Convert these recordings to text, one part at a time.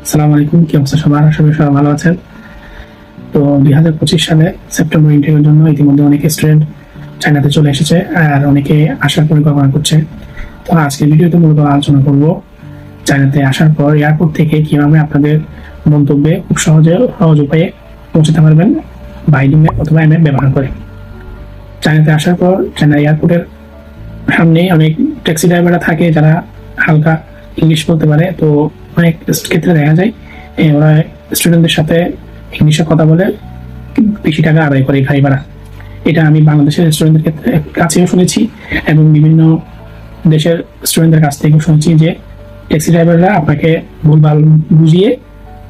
আসসালামু আলাইকুম, কি অবস্থা সবার? আশা করি সবাই ভালো আছেন। তো 2025 সালে সেপ্টেম্বর ইনটেকের জন্য ইতিমধ্যে অনেক স্টুডেন্ট চায়নাতে চলে এসেছে আর অনেকে আসার পরিকল্পনা করছে। তো আজকের ভিডিওতে মূলত আলোচনা করব চায়নাতে আসার পর এয়ারপোর্ট থেকে কিভাবে আপনাদের গন্তব্যে খুব সহজ উপায়ে পৌঁছাতে পারবেন বাইডিং ম্যাপ অথবা এমএপ ব্যবহার করে। চায়নাতে আসার পর চায়না এয়ারপোর্টের সামনে অনেক ট্যাক্সি ড্রাইভাররা থাকে যারা হালকা ইংলিশ বলতে পারে। তো অনেক ক্ষেত্রে দেখা যায় ওরা স্টুডেন্টদের সাথে ইংলিশে কথা বলে বেশি টাকা আদায় করে গাড়ি ভাড়া। এটা আমি বাংলাদেশের স্টুডেন্টদের ক্ষেত্রে কাছেও শুনেছি এবং বিভিন্ন দেশের স্টুডেন্টদের কাছ থেকেও শুনেছি যে ট্যাক্সি ড্রাইভাররা আপনাকে ভুলভাল বুঝিয়ে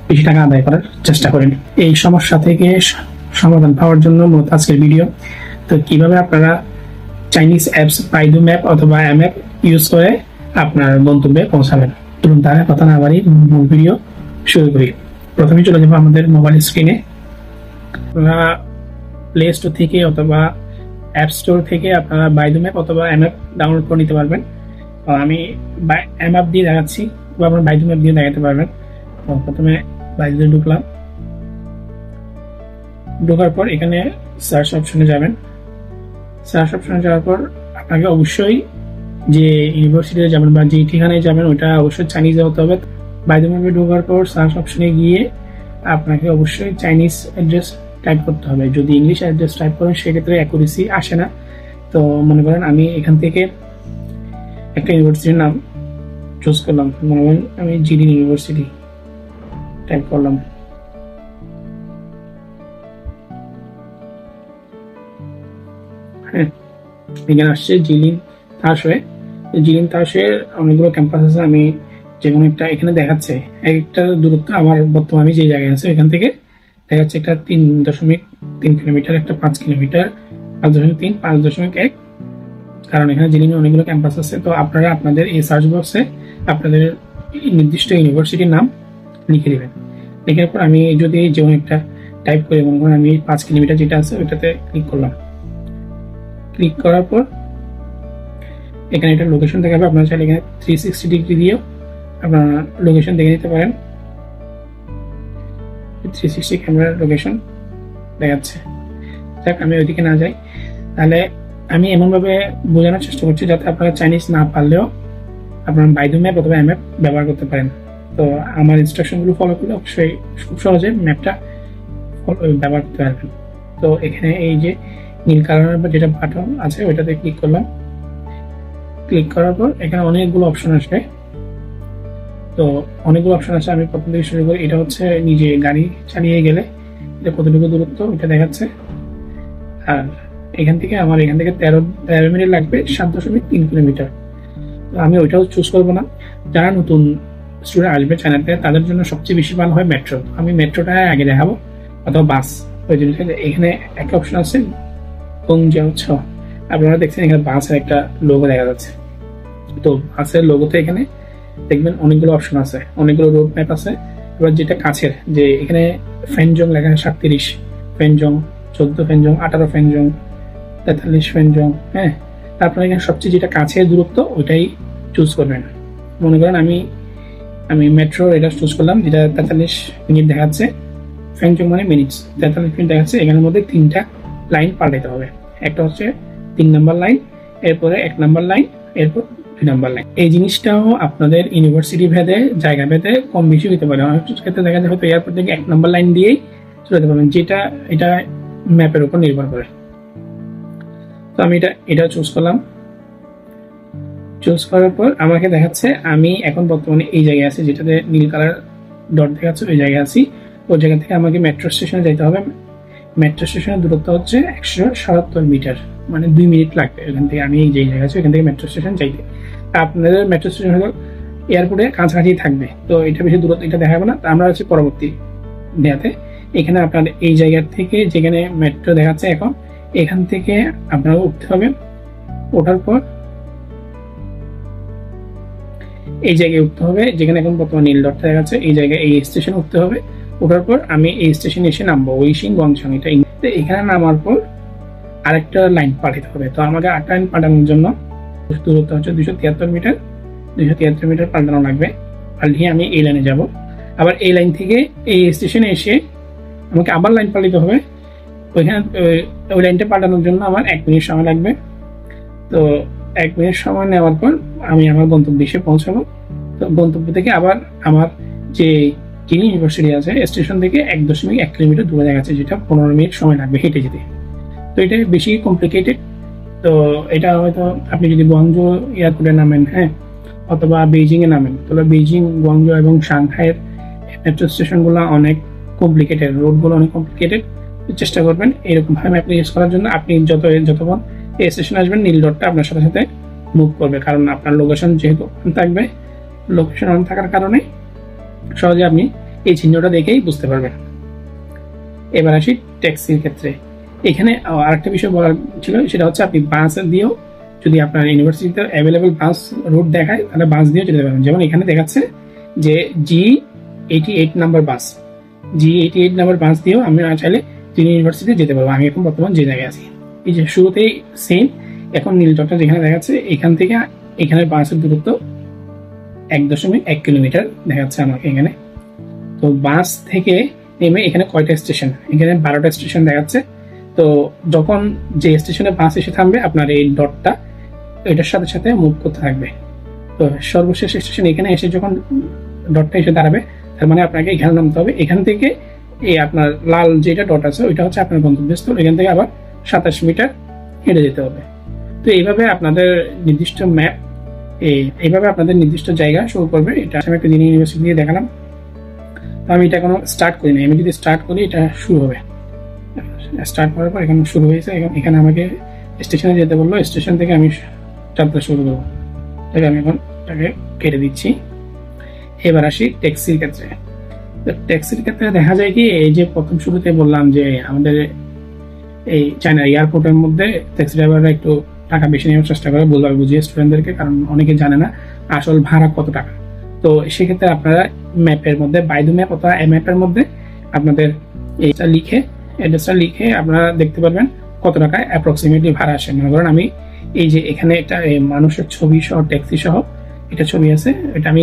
বেশি টাকা আদায় করার চেষ্টা করেন। এই সমস্যা থেকে সমাধান পাওয়ার জন্য মূলত আজকের ভিডিও। তো কিভাবে আপনারা চাইনিজ অ্যাপস বাইডু ম্যাপ অথবা এমএপ ইউজ করে আপনার গন্তব্যে পৌঁছাবেন। চলুন তাহলে কথা না বাড়ি মূল ভিডিও শুরু করি। প্রথমে চলে যাবো আমাদের মোবাইল স্ক্রিনে। আপনারা প্লে স্টোর থেকে অথবা অ্যাপ স্টোর থেকে আপনারা বাইডু ম্যাপ অথবা এমএপ ডাউনলোড করে নিতে পারবেন। আমি এমএপ দিয়ে দেখাচ্ছি বা আপনার বাইডু ম্যাপ দিয়ে দেখাতে পারবেন। প্রথমে বাইডুতে ঢুকলাম, ঢোকার পর এখানে সার্চ অপশনে যাবেন। সার্চ অপশনে যাওয়ার পর আপনাকে অবশ্যই যে ইউনিভার্সিটিতে যাবেন বা যে ঠিকানায় যাবেন ওটা অবশ্যই চাইনিজে হতে হবে। বাইডু ম্যাপে ঢোকার পর সার্চ অপশনে গিয়ে আপনাকে অবশ্যই চাইনিজ অ্যাড্রেস টাইপ করতে হবে। যদি ইংলিশ অ্যাড্রেস টাইপ করেন সেক্ষেত্রে অ্যাকুরেসি আসে না। তো মনে করেন আমি এখান থেকে একটা ইউনিভার্সিটির নাম চুজ করলাম, মনে করেন আমি জিডিন ইউনিভার্সিটি টাইপ করলাম। হ্যাঁ, এখানে আসছে জিলিন তাশওয়ে। জিলিন তাশওয়ের অনেকগুলো ক্যাম্পাস আছে। আমি যে কোনো একটা এখানে দেখাচ্ছে একটা দূরত্ব আমার বর্তমানে যে জায়গায় আছে এখান থেকে দেখাচ্ছে একটা 3.3 কিলোমিটার, একটা 5 কিলোমিটার, 5.3, 5.1। কারণ এখানে জিলিনে অনেকগুলো ক্যাম্পাস আছে। তো আপনারা আপনাদের এই সার্চ বক্সে আপনাদের নির্দিষ্ট ইউনিভার্সিটির নাম লিখে দেবেন। লেখার পর আমি যদি যে কোনো একটা টাইপ করে মনে করেন আমি 5 কিলোমিটার যেটা আছে ওইটাতে ক্লিক করলাম। ক্লিক করার পর এখানে একটা লোকেশন দেখাবে। আপনারা চাইলে এখানে 360 ডিগ্রি দিয়েও আপনারা লোকেশন দেখে নিতে পারেন। 360 ক্যামেরার লোকেশন দেখাচ্ছে। যাক, আমি ওইদিকে না যাই। তাহলে আমি এমনভাবে বোঝানোর চেষ্টা করছি যাতে আপনারা চাইনিজ না পারলেও আপনারা বাইডু ম্যাপ অথবা এমএপ ব্যবহার করতে পারেন। তো আমার ইনস্ট্রাকশনগুলো ফলো করলে অবশ্যই খুব সহজে ম্যাপটা ব্যবহার করতে পারবেন। তো এখানে এই যে নীল কালারের যেটা বাটন আছে ওইটাতে ক্লিক করলাম। ক্লিক করার পর এখানে অনেকগুলো অপশন আসবে। তো অনেকগুলো অপশন আছে, আমি প্রথম থেকে শুরু করি। এটা হচ্ছে নিজে গাড়ি চালিয়ে গেলে এটা কতটুকু দূরত্ব এটা দেখাচ্ছে। আর এখান থেকে 13 মিনিট লাগবে, 7.3 কিলোমিটার। তো আমি ওইটাও চুজ করবো না। যারা নতুন স্টুডেন্ট আসবে চায়নাতে তাদের জন্য সবচেয়ে বেশি ভালো হয় মেট্রো। আমি মেট্রোটা আগে দেখাবো অথবা বাস। ওই জন্য এখানে একটা অপশন আছে গংজিয়াও ছ। আপনারা দেখছেন এখানে বাসের একটা লোগো দেখা যাচ্ছে। তো বাসের লোগোতে এখানে দেখবেন অনেকগুলো অপশন আছে, অনেকগুলো রোড ম্যাপ আছে। এবার যেটা কাছের যে এখানে ফেনজং লেখা আছে 37 ফেনজং, 14 ফেনজং, 18 ফেনজং, 43 ফেনজং। হ্যাঁ, আপনারা এখানে সবচেয়ে যেটা কাছের দূরত্ব ওইটাই চুজ করবেন। মনে করেন আমি মেট্রো এটা চুজ করলাম যেটা 43 মিনিট দেখাচ্ছে। ফেনজং মানে মিনিটস, 43 মিনিট দেখাচ্ছে। এখানের মধ্যে 3টা লাইন পাল্টাতে হবে। একটা হচ্ছে 3 নম্বর লাইন, এরপরে 1 নম্বর লাইন, এরপর 2 নম্বর লাইন। এই জিনিসটাও আপনাদের ইউনিভার্সিটি ভেদে জায়গা ভেদে কম বেশি হতে পারে। অনেক ক্ষেত্রে দেখা যায় হয়তো এয়ারপোর্ট থেকে 1 নম্বর লাইন দিয়েই চলে যেতে পারবেন, এটা ম্যাপের উপর নির্ভর করে। তো আমি এটা চুজ করলাম। চুজ করার পর আমাকে দেখাচ্ছে আমি এখন বর্তমানে এই জায়গায় আছি, যেটাতে নীল কালার ডট দেখাচ্ছে ওই জায়গায় আছি। ওই জায়গা থেকে আমাকে মেট্রো স্টেশনে যেতে হবে। মেট্রো স্টেশনের দূরত্ব হচ্ছে 177 মিটার, মানে 2 মিনিট লাগবে এখান থেকে। আমি এই যে জায়গায় আছি এখান থেকে মেট্রো স্টেশন যাইতে। আপনাদের মেট্রো স্টেশন হলো এয়ারপোর্টে কাছাকাছি থাকবে, তো এটা বেশি দূরত্ব এটা দেখাবো না। আমরা আছি পরবর্তী দেখাতে। এখানে আপনার এই জায়গা থেকে যেখানে মেট্রো দেখাচ্ছে এখন এখান থেকে আপনারা উঠতে হবে। ওঠার পর এই জায়গায় উঠতে হবে যেখানে এখন বর্তমানে নীল ডটটা দেখাচ্ছে। এই জায়গায় এই স্টেশনে উঠতে হবে। ওঠার পর আমি এই স্টেশনে এসে নামবো, ওইশিং গংছং। এটা এখানে নামার পর আরেকটা লাইন পাঠাতে হবে। তো আমাকে আরেকটা লাইন পাঠানোর জন্য দূরত্ব হচ্ছে 273 মিটার, 273 মিটার পাল্টানো লাগবে। পাল্টিয়ে আমি এই লাইনে যাব। আবার এই লাইন থেকে এই স্টেশনে এসে আমাকে আবার লাইন পাল্টাতে হবে। ওইখানে ওই লাইনটা পাল্টানোর জন্য আমার 1 মিনিট সময় লাগবে। তো 1 মিনিট সময় নেওয়ার পর আমি আমার গন্তব্যে এসে পৌঁছাবো। তো গন্তব্য থেকে আবার আমার যে কিনি ইউনিভার্সিটি আছে স্টেশন থেকে 1.1 কিলোমিটার দূরে জায়গা আছে, যেটা 15 মিনিট সময় লাগবে হেঁটে যেতে। তো এটা বেশি কমপ্লিকেটেড। তো এটা হয়তো আপনি যদি গুয়াংজো এয়ারপোর্টে নামেন, হ্যাঁ, অথবা বেইজিং এ নামেন, তাহলে বেইজিং, গুয়াংজো এবং সাংহাইয়ের মেট্রো স্টেশনগুলো অনেক কমপ্লিকেটেড, রোডগুলো অনেক কমপ্লিকেটেড। চেষ্টা করবেন এরকম ভাবে ম্যাপ ইউজ করার জন্য। আপনি যতক্ষণ এই স্টেশনে আসবেন নীল ডটটা আপনার সাথে সাথে মুভ করবে, কারণ আপনার লোকেশন যেহেতু অন থাকবে, লোকেশন অন থাকার কারণে সহজে আপনি এই চিহ্নটা দেখেই বুঝতে পারবেন। এবার আসি ট্যাক্সির ক্ষেত্রে। এখানে আরেকটা বিষয় বলার ছিল, সেটা হচ্ছে আপনি বাস দিয়েও, যদি আপনার ইউনিভার্সিটিতে অ্যাভেলেবল বাস রুট দেখায় তাহলে বাস দিয়েও যেতে পারবেন। যেমন এখানে দেখাচ্ছে যে G88 নাম্বার বাস, G88 নাম্বার বাস দিয়েও আমি চাইলে তিনি ইউনিভার্সিটিতে যেতে পারবো। আমি এখন বর্তমান যে জায়গায় আছি, এই যে শুরুতেই সেম, এখন নীল ডটটা যেখানে দেখাচ্ছে এখান থেকে এখানে বাসের দূরত্ব 1.1 কিলোমিটার দেখাচ্ছে আমাকে এখানে। তো বাস থেকে নেমে এখানে কয়টা স্টেশন, এখানে 12টা স্টেশন দেখাচ্ছে। তো যখন যে স্টেশনে বাস এসে থামবে আপনার এই ডটটা এটার সাথে সাথে মুভ করতে থাকবে। তো সর্বশেষ স্টেশন এখানে এসে যখন ডটটা এসে দাঁড়াবে, তার মানে আপনাকে এখানে নামতে হবে। এখান থেকে এই আপনার লাল যেটা ডট আছে ওইটা হচ্ছে আপনার গন্তব্যস্থল, এখান থেকে আবার 27 মিটার হেঁটে যেতে হবে। তো এইভাবে আপনাদের নির্দিষ্ট ম্যাপ এইভাবে আপনাদের নির্দিষ্ট জায়গা শুরু করবে। এটা আমি একটা দিন ইউনিভার্সিটি দিয়ে দেখালাম। তো আমি এটা কোনো স্টার্ট করিনি, আমি যদি স্টার্ট করি এটা শুরু হবে। স্টার্ট করার পর এখানে শুরু হয়েছে, এখানে আমাকে স্টেশনে যেতে বললো, স্টেশন থেকে আমি যাত্রা শুরু করবো। তাকে আমি এখন এটাকে কেটে দিচ্ছি। এবার আসি ট্যাক্সির ক্ষেত্রে। তো ট্যাক্সির ক্ষেত্রে দেখা যায় কি, এই যে প্রথম শুরুতে বললাম যে আমাদের এই চায়না এয়ারপোর্টের মধ্যে ট্যাক্সি ড্রাইভাররা একটু টাকা বেশি নেওয়ার চেষ্টা করে, বলবার বুঝিয়ে স্টুডেন্টদেরকে, কারণ অনেকে জানে না আসল ভাড়া কত টাকা। তো সেক্ষেত্রে আপনারা ম্যাপের মধ্যে, বাইদু ম্যাপ অথবা ম্যাপের মধ্যে আপনাদের এইটা লিখে, অ্যাড্রেসটা লিখে আপনারা দেখতে পারবেন কত টাকা অ্যাপ্রক্সিমেটলি ভাড়া আসে। মনে করেন আমি এই যে এখানে একটা মানুষের ছবি সহ ট্যাক্সি সহ এটা ছবি আছে, এটা আমি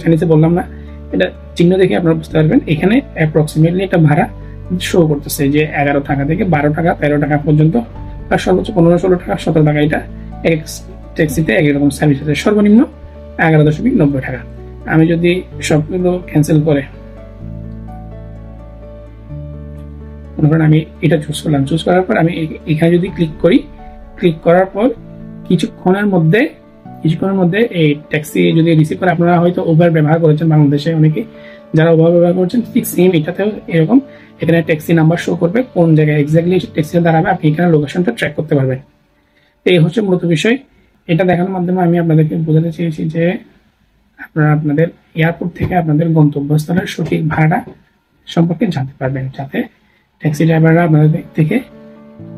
চাইনিজে বললাম না, এটা চিহ্ন দেখে আপনারা বুঝতে পারবেন। এখানে অ্যাপ্রক্সিমেটলি একটা ভাড়া শো করতেছে যে 11 টাকা থেকে 12 টাকা 13 টাকা পর্যন্ত, আর সর্বোচ্চ 15-16 টাকা 17 টাকা। এটা এক ট্যাক্সিতে এক রকম সার্ভিস আছে। সর্বনিম্ন 11.90 টাকা। আমি যদি সবগুলো ক্যান্সেল করে মনে করেন আমি এটা চুজ করলাম, চুজ করার পর আমি এখানে যদি ক্লিক করি, ক্লিক করার পর কিছুক্ষণের মধ্যে এই ট্যাক্সি যদি রিসিভ করে, আপনারা হয়তো উবার ব্যবহার করেছেন বাংলাদেশে অনেকে, যারা উবার ব্যবহার করছেন ঠিক সেম এটাতেও এরকম এখানে ট্যাক্সি নাম্বার শো করবে, কোন জায়গায় এক্স্যাক্টলি ট্যাক্সিটা দাঁড়াবে, আপনি এখানে লোকেশনটা ট্র্যাক করতে পারবেন। এই হচ্ছে মূলত বিষয়। এটা দেখানোর মাধ্যমে আমি আপনাদেরকে বোঝাতে চেয়েছি যে আপনারা আপনাদের এয়ারপোর্ট থেকে আপনাদের গন্তব্যস্থলের সঠিক ভাড়া সম্পর্কে জানতে পারবেন, যাতে ট্যাক্সি ড্রাইভাররা আপনাদের থেকে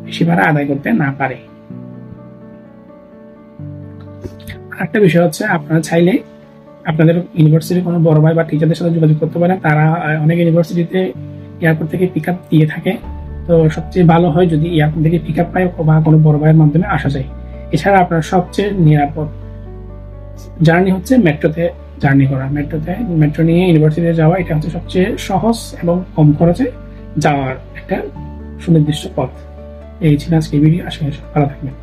বেশি ভাড়া আদায় করতে না পারে। আরেকটা বিষয় হচ্ছে, আপনারা চাইলে আপনাদের ইউনিভার্সিটির কোনো বড় ভাই বা টিচারদের সাথে যোগাযোগ করতে পারেন। তারা অনেক ইউনিভার্সিটিতে এয়ারপোর্ট থেকে পিক আপ দিয়ে থাকে। তো সবচেয়ে ভালো হয় যদি এয়ারপোর্ট থেকে পিক আপ পায় বা কোনো বড় ভাইয়ের মাধ্যমে আসা যায়। এছাড়া আপনার সবচেয়ে নিরাপদ জার্নি হচ্ছে মেট্রোতে জার্নি করা। মেট্রো নিয়ে ইউনিভার্সিটিতে যাওয়া, এটা হচ্ছে সবচেয়ে সহজ এবং কম খরচে যাওয়ার একটা সুনির্দিষ্ট পথ। এই ছিল আজকে ভিডিও। আশা করি ভালো থাকবেন।